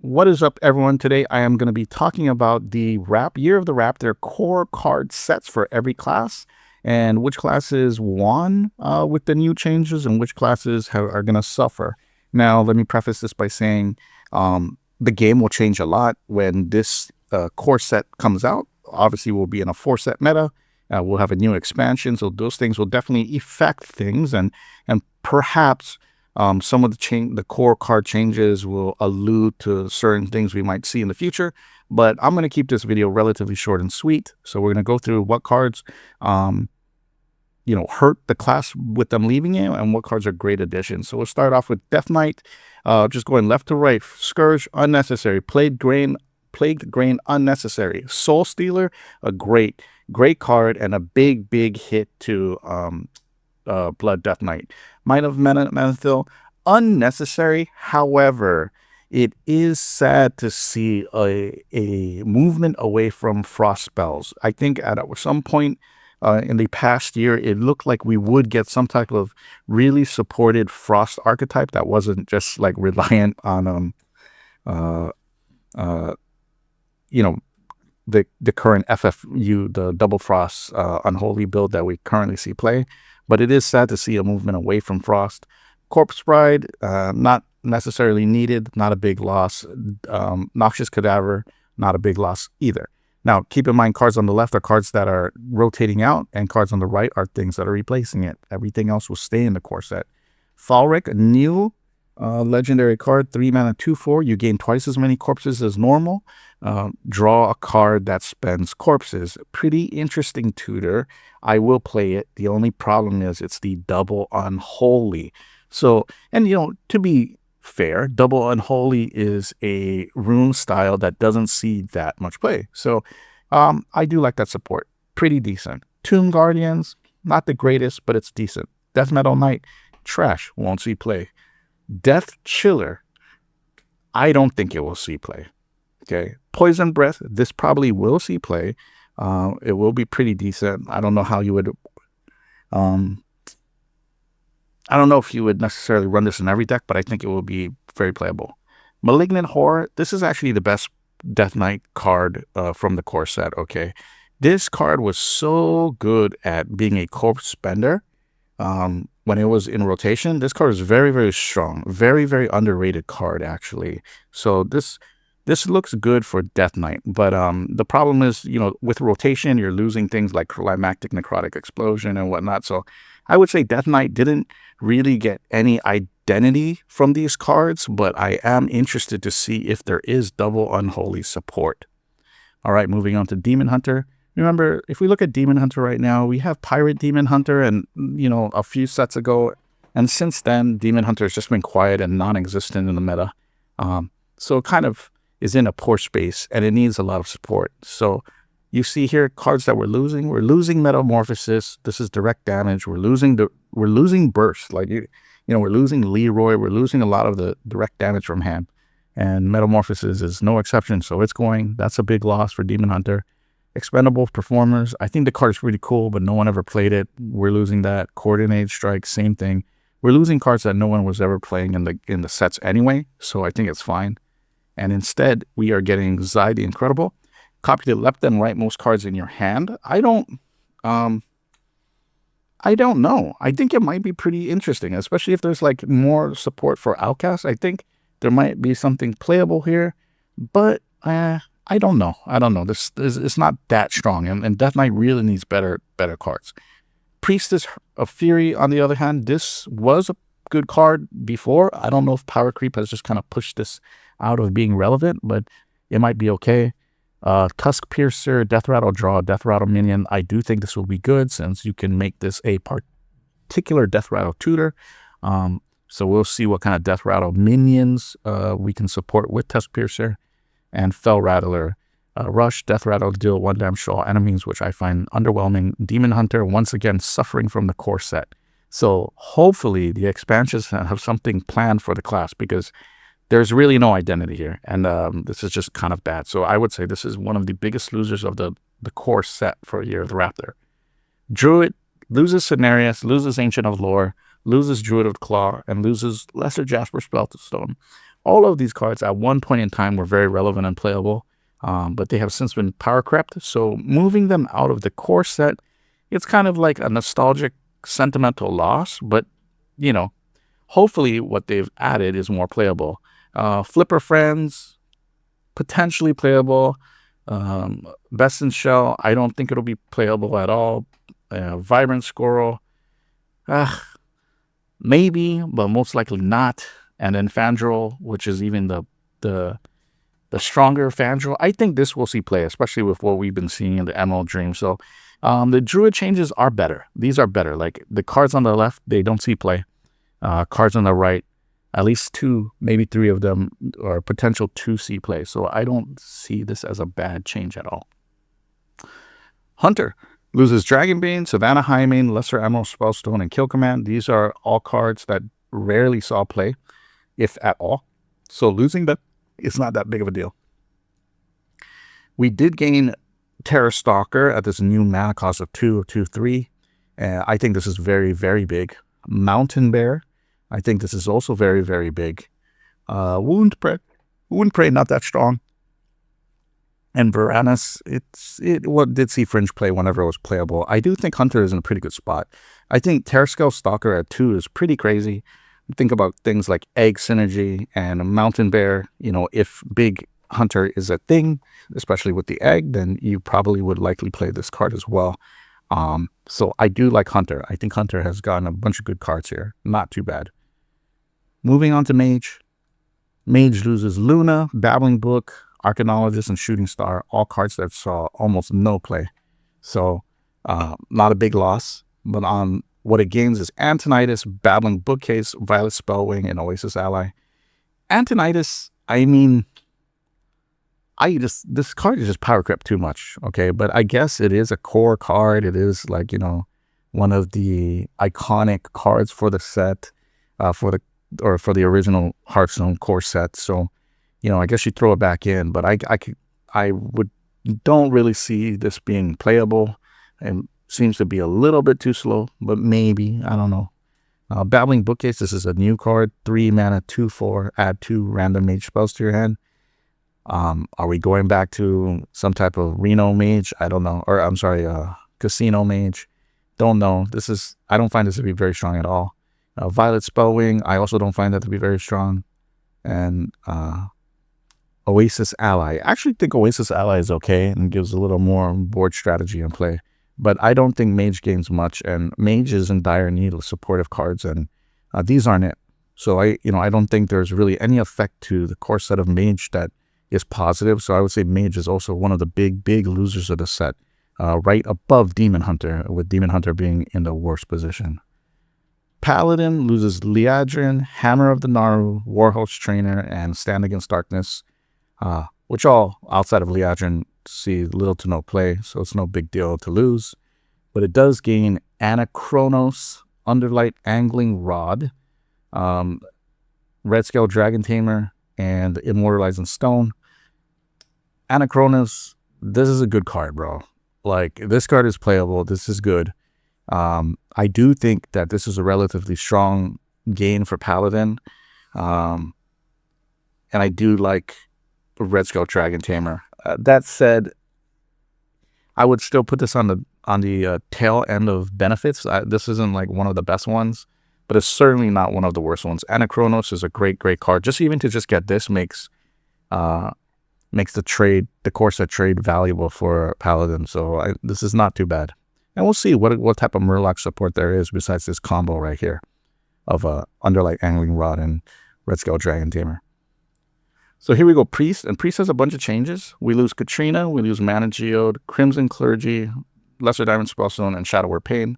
What is up, everyone? Today I am going to be talking about the Year of the Raptor core card sets for every class and which classes won with the new changes and which classes are going to suffer. Now, let me preface this by saying the game will change a lot when this core set comes out. Obviously, we'll be in a 4-set meta. We'll have a new expansion, so those things will definitely affect things, and perhaps some of the core card changes will allude to certain things we might see in the future, but I'm going to keep this video relatively short and sweet. So we're going to go through what cards, hurt the class with them leaving it, and what cards are great additions. So we'll start off with Death Knight, just going left to right. Scourge, unnecessary. Plagued Grain, unnecessary. Soul Stealer, a great card and a big hit to Blood Death Knight. Might of Menethil, unnecessary. However, it is sad to see a movement away from frost spells. I think at some point in the past year, it looked like we would get some type of really supported frost archetype that wasn't just like reliant on the current FFU, the Double Frost Unholy build that we currently see play. But it is sad to see a movement away from Frost. Corpse Bride, not necessarily needed, not a big loss. Noxious Cadaver, not a big loss either. Now, keep in mind, cards on the left are cards that are rotating out, and cards on the right are things that are replacing it. Everything else will stay in the core set. Thalric, a new legendary card, 3 mana, 2/4. You gain twice as many corpses as normal. Draw a card that spends corpses. Pretty interesting tutor. I will play it. The only problem is it's the double unholy. So, and to be fair, double unholy is a rune style that doesn't see that much play. So I do like that support. Pretty decent. Tomb Guardians, not the greatest, but it's decent. Death Metal Knight, trash, won't see play. Death Chiller, I don't think it will see play. Okay. Poison Breath, this probably will see play. It will be pretty decent. I don't know how you would I don't know if you would necessarily run this in every deck, but I think it will be very playable. Malignant Horror, this is actually the best Death Knight card from the core set. Okay. This card was so good at being a corpse spender. When it was in rotation, this card is very strong, very underrated card actually. So this looks good for Death Knight, but the problem is, with rotation, you're losing things like Climactic Necrotic Explosion and whatnot. So I would say Death Knight didn't really get any identity from these cards, but I am interested to see if there is double unholy support. All right, moving on to Demon Hunter. Remember, if we look at Demon Hunter right now, we have Pirate Demon Hunter and, a few sets ago. And since then, Demon Hunter has just been quiet and non-existent in the meta. So it kind of is in a poor space and it needs a lot of support. So you see here cards that we're losing. We're losing Metamorphosis. This is direct damage. We're losing Burst. Like, we're losing Leroy. We're losing a lot of the direct damage from hand. And Metamorphosis is no exception. So it's going. That's a big loss for Demon Hunter. Expendable Performers, I think the card is really cool, but no one ever played it. We're losing that. Coordinate Strike, same thing. We're losing cards that no one was ever playing in the sets anyway, so I think it's fine. And instead, we are getting Zai the Incredible. Copy the left and rightmost cards in your hand. I don't know. I think it might be pretty interesting, especially if there's like more support for Outcast. I think there might be something playable here, but I don't know. This it's not that strong, and Death Knight really needs better cards. Priestess of Fury, on the other hand, this was a good card before. I don't know if power creep has just kind of pushed this out of being relevant, but it might be okay. Tusk Piercer, Death Rattle draw, Death Rattle minion. I do think this will be good since you can make this a particular Death Rattle tutor. So we'll see what kind of Death Rattle minions we can support with Tusk Piercer. And Fell Rattler, Rush, Death Rattle, deal 1 damage to all enemies, which I find underwhelming. Demon Hunter, once again, suffering from the core set. So hopefully the expansions have something planned for the class, because there's really no identity here. And this is just kind of bad. So I would say this is one of the biggest losers of the core set for Year of the Raptor. Druid loses Cenarius, loses Ancient of Lore, loses Druid of Claw, and loses Lesser Jasper Spellstone. All of these cards at one point in time were very relevant and playable, but they have since been power crept. So moving them out of the core set, it's kind of like a nostalgic, sentimental loss, but, you know, hopefully what they've added is more playable. Flipper Friends, potentially playable. Best in Shell, I don't think it'll be playable at all. Vibrant Squirrel, maybe, but most likely not. And then Fandral, which is even the stronger Fandral. I think this will see play, especially with what we've been seeing in the Emerald Dream. So the Druid changes are better. These are better. Like the cards on the left, they don't see play. Cards on the right, at least 2, maybe 3 of them are potential to see play. So I don't see this as a bad change at all. Hunter loses Dragonbane, Savannah Highmane, Lesser Emerald Spellstone, and Kill Command. These are all cards that rarely saw play, if at all. So losing them is not that big of a deal. We did gain Terror Stalker at this new mana cost of 2, 3. I think this is very, very big. Mountain Bear, I think this is also very, very big. Wound Prey, not that strong. And Varanus, it did see fringe play whenever it was playable. I do think Hunter is in a pretty good spot. I think Terrascale Stalker at 2 is pretty crazy. Think about things like Egg Synergy and Mountain Bear. You know, if big Hunter is a thing, especially with the egg, then you probably would likely play this card as well. So I do like Hunter. I think Hunter has gotten a bunch of good cards here. Not too bad. Moving on to Mage. Mage loses Luna, Babbling Book, Arcanologist, and Shooting Star. All cards that saw almost no play. So not a big loss. But on what it gains is Antonidas, Babbling Bookcase, Violet Spellwing, and Oasis Ally. Antonidas, I mean, this card is just power crept too much, okay? But I guess it is a core card. It is like, you know, one of the iconic cards for the set, for the original Hearthstone core set. So, you know, I guess you throw it back in, but don't really see this being playable, and seems to be a little bit too slow, but maybe, I don't know. Babbling Bookcase, this is a new card, 3 mana, 2/4, add 2 random mage spells to your hand. Are we going back to some type of Reno Mage? I don't know. Or I'm sorry, Casino Mage. Don't know. I don't find this to be very strong at all. Violet Spellwing, I also don't find that to be very strong. And Oasis Ally. I actually think Oasis Ally is okay and gives a little more board strategy and play. But I don't think Mage gains much, and Mage is in dire need of supportive cards, and these aren't it. So I don't think there's really any effect to the core set of Mage that is positive. So I would say Mage is also one of the big losers of the set, right above Demon Hunter, with Demon Hunter being in the worst position. Paladin loses Liadrin, Hammer of the Naru, Warhost Trainer, and Stand Against Darkness, which all outside of Liadrin see little to no play, so it's no big deal to lose. But it does gain Anachronos, Underlight Angling Rod, Red Scale Dragon Tamer, and Immortalizing Stone. Anachronos, this is a good card, bro. Like, this card is playable. This is good. I do think that this is a relatively strong gain for Paladin. And I do like Red Skull Dragon Tamer. That said, I would still put this on the tail end of benefits. This isn't like one of the best ones, but it's certainly not one of the worst ones. Anachronos is a great card. Just even to just get this makes the core set trade valuable for Paladin. So this is not too bad. And we'll see what type of Murloc support there is besides this combo right here of Underlight Angling Rod and Red Skull Dragon Tamer. So here we go, Priest. And Priest has a bunch of changes. We lose Katrina, we lose Mana Geode, Crimson Clergy, Lesser Diamond Spellstone, and Shadow Pain.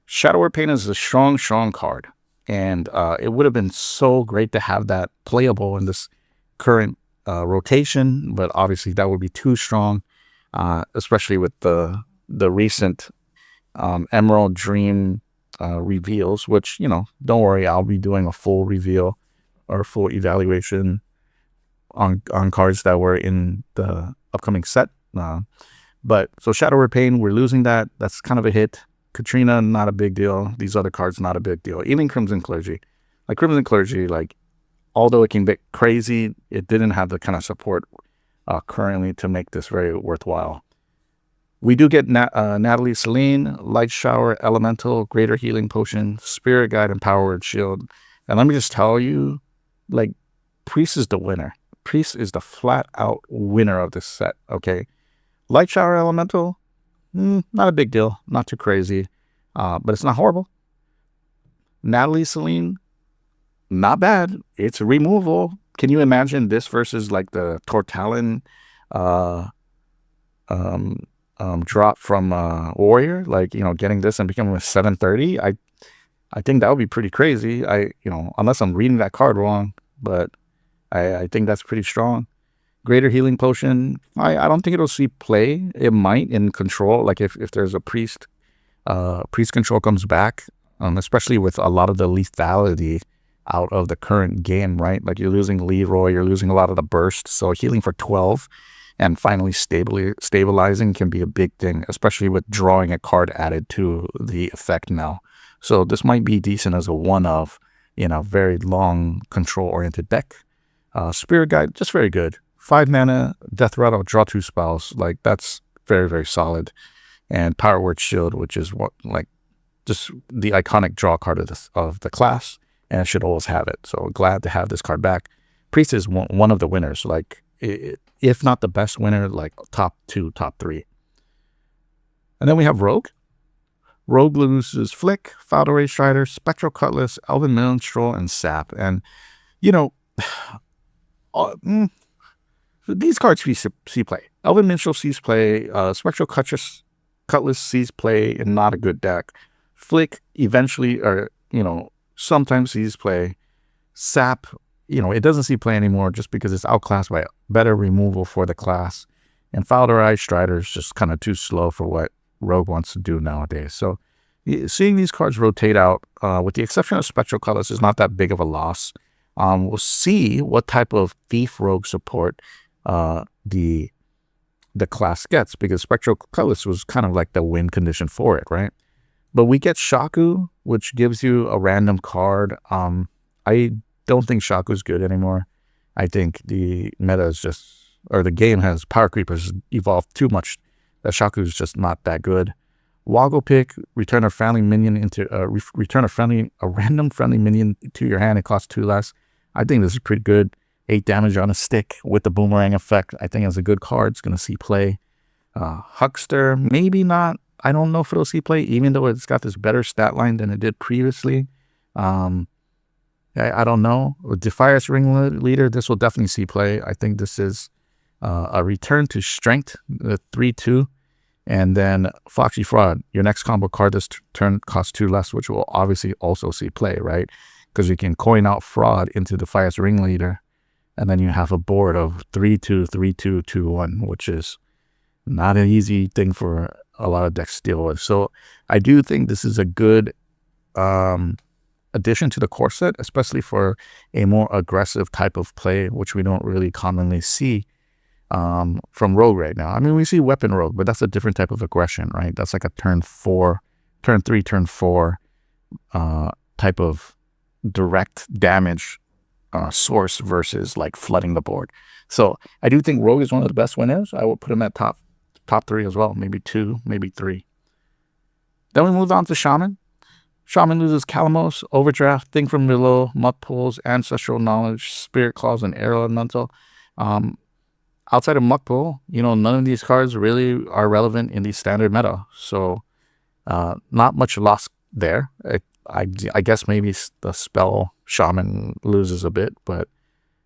Shadow Pain is a strong card. And it would have been so great to have that playable in this current rotation, but obviously that would be too strong, especially with the recent Emerald Dream reveals, which, you know, don't worry, I'll be doing a full reveal or full evaluation on cards that were in the upcoming set. But so Shadow Pain, we're losing that. That's kind of a hit. Katrina, not a big deal. These other cards, not a big deal. Even Crimson Clergy. Like Crimson Clergy, like although it can get crazy, it didn't have the kind of support currently to make this very worthwhile. We do get Natalie Celine, Light Shower, Elemental, Greater Healing Potion, Spirit Guide, and Power Word Shield. And let me just tell you, like, Priest is the winner. Priest is the flat out winner of this set, okay? Light Shower Elemental, not a big deal, not too crazy, but it's not horrible. Natalie Celine, not bad. It's removal. Can you imagine this versus like the Tortalin drop from Warrior? Like, getting this and becoming a 730. I think that would be pretty crazy. Unless I'm reading that card wrong, but I think that's pretty strong. Greater Healing Potion, I don't think it'll see play. It might in control, like if there's a priest control comes back, especially with a lot of the lethality out of the current game, right? Like you're losing Leroy, you're losing a lot of the burst, so healing for 12 and finally stabilizing can be a big thing, especially with drawing a card added to the effect now. So this might be decent as a one-of in a very long control-oriented deck. Spirit Guide, just very good. 5 mana, Death Rattle, draw 2 spells. Like, that's very, very solid. And Power Word Shield, which is just the iconic draw card of the class, and it should always have it. So glad to have this card back. Priest is one of the winners, like, if not the best winner, like top 2, top 3. And then we have Rogue. Rogue loses Flick, Foul Strider, Spectral Cutlass, Elven Minstrel, and Sap. And, these cards see play. Elven Minstrel sees play. Spectral Cutlass sees play in not a good deck. Flick eventually, or sometimes sees play. Sap, it doesn't see play anymore just because it's outclassed by better removal for the class. And Foul Strider is just kind of too slow for what Rogue wants to do nowadays. So seeing these cards rotate out, with the exception of Spectral Cutlass, is not that big of a loss. We'll see what type of Thief Rogue support the class gets, because Spectral Cutlass was kind of like the win condition for it, right? But we get Shaku, which gives you a random card. I don't think Shaku's good anymore. I think the meta is the game has Power Creepers evolved too much that Shaku's just not that good. Woggle Pick, return a random friendly minion to your hand. It costs 2 less. I think this is pretty good. 8 damage on a stick with the boomerang effect. I think it's a good card. It's going to see play. Huckster, maybe not. I don't know if it'll see play, even though it's got this better stat line than it did previously. I don't know. With Defias Ringleader, this will definitely see play. I think this is a return to strength, 3/2. And then Foxy Fraud, your next combo card this turn costs 2 less, which will obviously also see play, right? Because you can coin out Fraud into Defias Ringleader, and then you have a board of 3/2, 3/2, 2/1, which is not an easy thing for a lot of decks to deal with. So I do think this is a good addition to the core set, especially for a more aggressive type of play, which we don't really commonly see from Rogue right now. I mean, we see Weapon Rogue, but that's a different type of aggression, right? That's like a turn 3, turn 4 type of direct damage source versus like flooding the board. So I do think Rogue is one of the best winners. I will put him at top 3 as well, maybe 2, maybe 3. Then we move on to Shaman. Shaman loses Calamos, Overdraft, Thing from Below, Muck Pulls, Ancestral Knowledge, Spirit Claws, and Air Elemental. Outside of Muck Pull, none of these cards really are relevant in the standard meta. So not much loss there. I guess maybe the spell Shaman loses a bit, but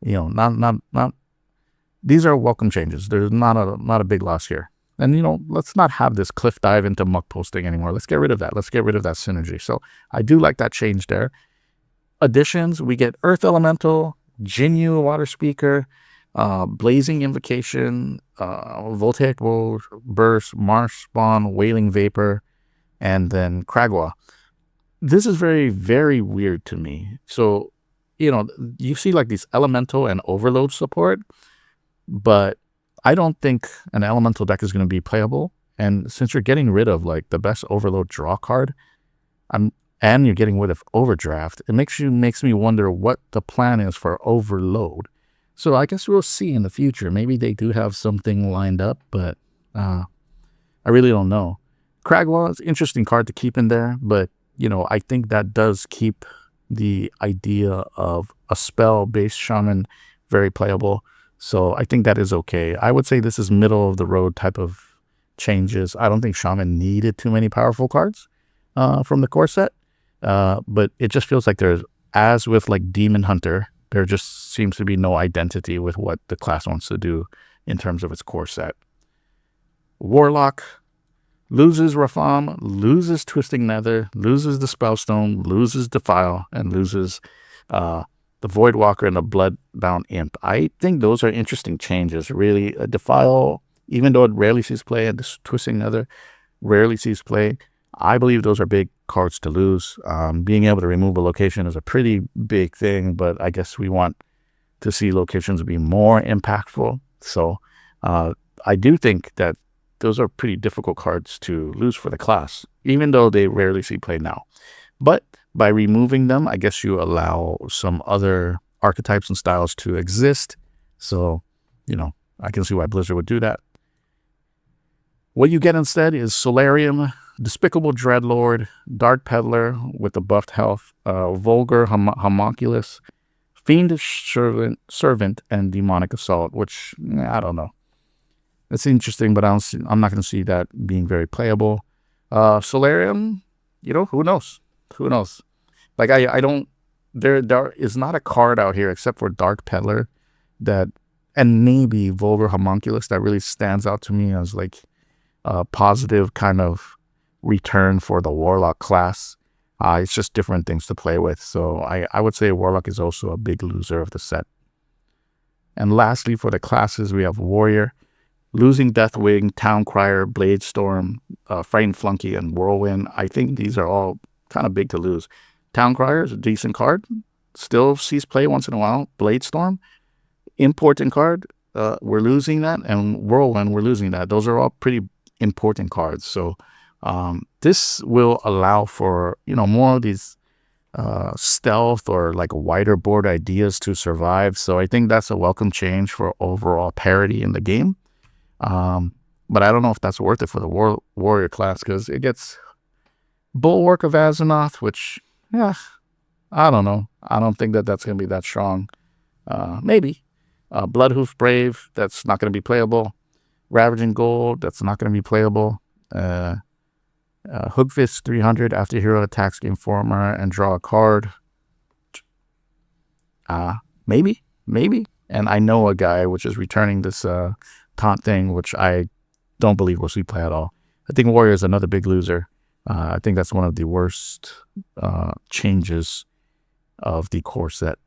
not. These are welcome changes. There's not a big loss here. And let's not have this cliff dive into muck posting anymore. Let's get rid of that. Let's get rid of that synergy. So I do like that change there. Additions, we get Earth Elemental, Jinyu Water Speaker, Blazing Invocation, Voltaic Burst, Marsh Spawn, Wailing Vapor, and then Kragwa. This is very, very weird to me. So, you see like these Elemental and Overload support, but I don't think an Elemental deck is going to be playable. And since you're getting rid of like the best Overload draw card, and you're getting rid of Overdraft, it makes me wonder what the plan is for Overload. So I guess we'll see in the future. Maybe they do have something lined up, but I really don't know. Cragwall is an interesting card to keep in there, but I think that does keep the idea of a spell-based shaman very playable. So I think that is okay. I would say this is middle of the road type of changes. I don't think shaman needed too many powerful cards from the core set, but it just feels like there's, as with like Demon Hunter, there just seems to be no identity with what the class wants to do in terms of its core set. Warlock loses Rafam, loses Twisting Nether, loses the Spellstone, loses Defile, and loses the Voidwalker and the Bloodbound Imp. I think those are interesting changes, really. Defile, even though it rarely sees play, and this Twisting Nether rarely sees play, I believe those are big cards to lose. Being able to remove a location is a pretty big thing, but I guess we want to see locations be more impactful. So I do think that those are pretty difficult cards to lose for the class, even though they rarely see play now. But by removing them, I guess you allow some other archetypes and styles to exist. So, I can see why Blizzard would do that. What you get instead is Solarium, Despicable Dreadlord, Dark Peddler with the buffed health, Vulgar Homunculus, Fiendish Servant, and Demonic Assault, which, I don't know. It's interesting, but I'm not going to see that being very playable. Solarium, who knows? Who knows? Like, I don't, there is not a card out here except for Dark Peddler and maybe Vulgar Homunculus that really stands out to me as like a positive kind of return for the Warlock class. It's just different things to play with. So I would say Warlock is also a big loser of the set. And lastly, for the classes, we have Warrior. Losing Deathwing, Towncrier, Bladestorm, Frightened Flunky, and Whirlwind. I think these are all kind of big to lose. Towncrier is a decent card. Still sees play once in a while. Bladestorm, important card. We're losing that. And Whirlwind, we're losing that. Those are all pretty important cards. So this will allow for, more of these stealth or like wider board ideas to survive. So I think that's a welcome change for overall parity in the game. But I don't know if that's worth it for the Warrior class, because it gets Bulwark of Azeroth, which, I don't know. I don't think that's going to be that strong. Maybe. Bloodhoof Brave, that's not going to be playable. Ravaging Gold, that's not going to be playable. Hookfist 300, after hero attacks, gain Former and draw a card. Maybe. And I know a guy which is returning this taunt thing, which I don't believe will see play at all. I think Warrior is another big loser. I think that's one of the worst changes of the core set.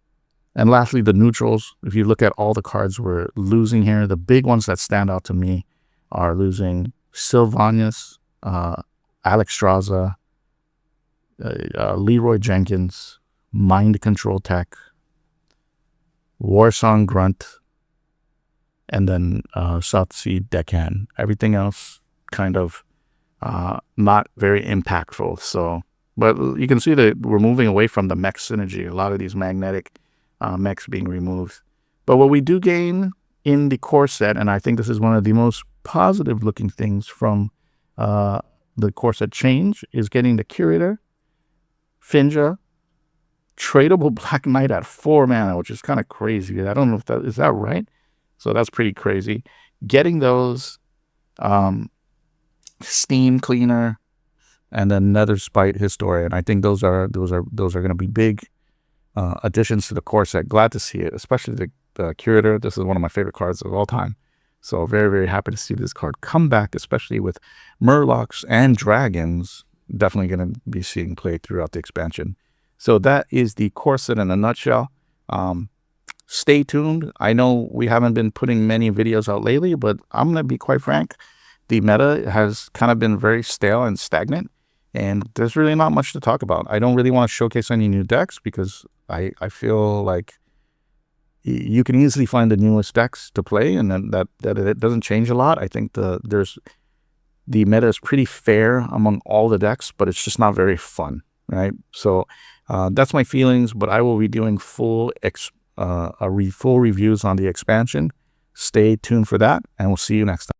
And lastly, the neutrals. If you look at all the cards we're losing here, the big ones that stand out to me are losing Sylvanus, Alexstrasza, Leroy Jenkins, Mind Control Tech, Warsong Grunt, and then South Sea Deckhand. Everything else kind of not very impactful. So, but you can see that we're moving away from the mech synergy. A lot of these magnetic mechs being removed. But what we do gain in the core set, and I think this is one of the most positive looking things from the core set change, is getting the Curator, Finja, tradable Black Knight at 4 mana, which is kind of crazy. I don't know if that is that right. So that's pretty crazy. Getting those, Steam Cleaner, and then Nether Spite Historian. I think those are going to be big additions to the core set. Glad to see it, especially the Curator. This is one of my favorite cards of all time. So very, very happy to see this card come back, especially with Murlocs and Dragons. Definitely going to be seeing play throughout the expansion. So that is the core set in a nutshell. Stay tuned. I know we haven't been putting many videos out lately, but I'm going to be quite frank. The meta has kind of been very stale and stagnant, and there's really not much to talk about. I don't really want to showcase any new decks because I feel like you can easily find the newest decks to play, and then that it doesn't change a lot. I think the meta is pretty fair among all the decks, but it's just not very fun. right? So that's my feelings, but I will be doing full reviews on the expansion. Stay tuned for that, and we'll see you next time.